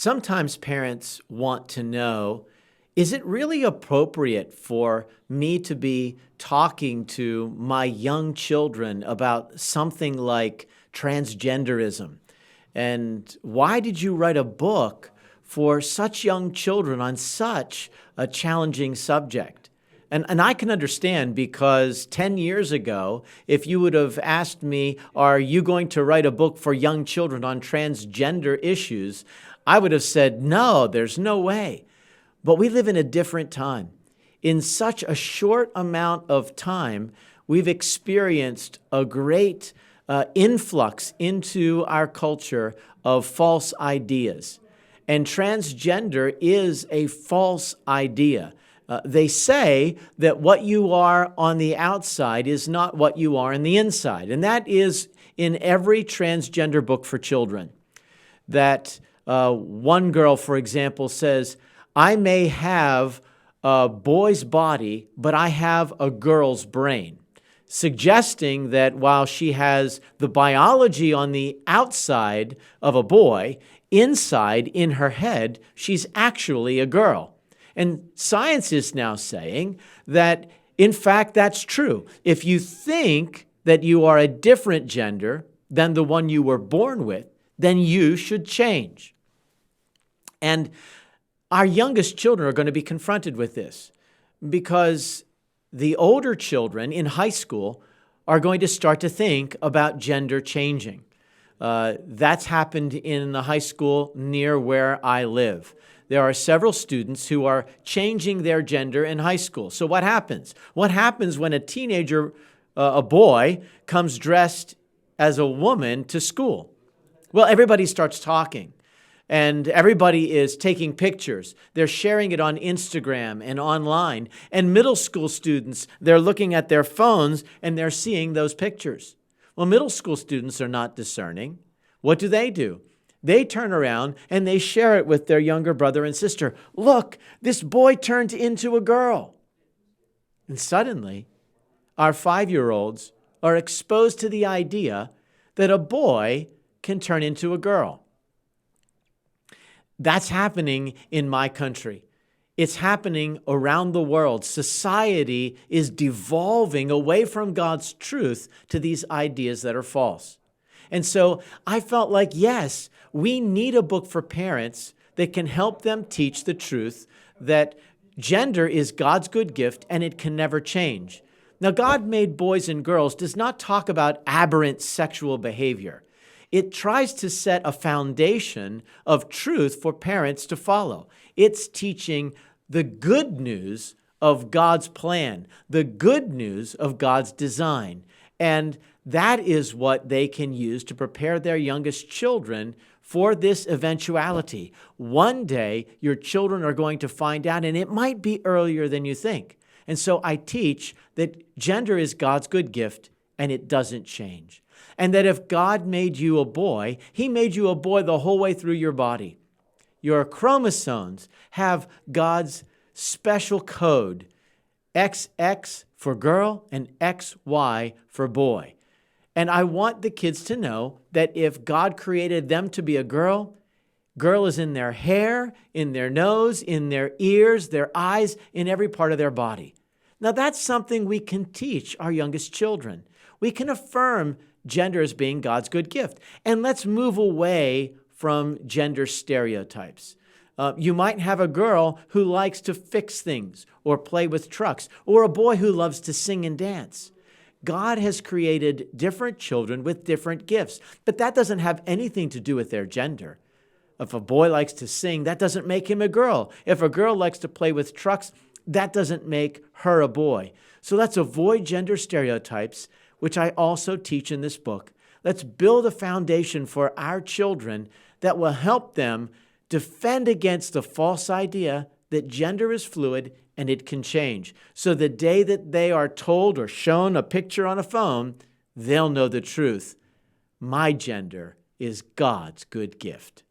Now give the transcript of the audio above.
Sometimes parents want to know, is it really appropriate for me to be talking to my young children about something like transgenderism? And why did you write a book for such young children on such a challenging subject? And I can understand, because 10 years ago, if you would have asked me, are you going to write a book for young children on transgender issues? I would have said, no, there's no way. But we live in a different time. In such a short amount of time, we've experienced a great influx into our culture of false ideas. And transgender is a false idea. They say that what you are on the outside is not what you are on the inside. And that is in every transgender book for children. That one girl, for example, says, I may have a boy's body, but I have a girl's brain, suggesting that while she has the biology on the outside of a boy, inside in her head, she's actually a girl. And science is now saying that, in fact, that's true. If you think that you are a different gender than the one you were born with, then you should change. And our youngest children are going to be confronted with this, because the older children in high school are going to start to think about gender changing. That's happened in the high school near where I live. There are several students who are changing their gender in high school. So what happens? What happens when a teenager, a boy, comes dressed as a woman to school? Well, everybody starts talking. And everybody is taking pictures. They're sharing it on Instagram and online. And middle school students, they're looking at their phones and they're seeing those pictures. Well, middle school students are not discerning. What do? They turn around and they share it with their younger brother and sister. Look, this boy turned into a girl. And suddenly, our 5-year-olds are exposed to the idea that a boy can turn into a girl. That's happening in my country. It's happening around the world. Society is devolving away from God's truth to these ideas that are false. And so I felt like, yes, we need a book for parents that can help them teach the truth that gender is God's good gift and it can never change. Now, God made boys and girls does not talk about aberrant sexual behavior. It tries to set a foundation of truth for parents to follow. It's teaching the good news of God's plan, the good news of God's design. And that is what they can use to prepare their youngest children for this eventuality. One day, your children are going to find out, and it might be earlier than you think. And so I teach that gender is God's good gift, and it doesn't change. And that if God made you a boy, He made you a boy the whole way through your body. Your chromosomes have God's special code, XX for girl and XY for boy. And I want the kids to know that if God created them to be a girl, girl is in their hair, in their nose, in their ears, their eyes, in every part of their body. Now that's something we can teach our youngest children. We can affirm gender as being God's good gift. And let's move away from gender stereotypes. You might have a girl who likes to fix things or play with trucks, or a boy who loves to sing and dance. God has created different children with different gifts, but that doesn't have anything to do with their gender. If a boy likes to sing, that doesn't make him a girl. If a girl likes to play with trucks, that doesn't make her a boy. So let's avoid gender stereotypes, which I also teach in this book. Let's build a foundation for our children that will help them defend against the false idea that gender is fluid and it can change. So the day that they are told or shown a picture on a phone, they'll know the truth. My gender is God's good gift.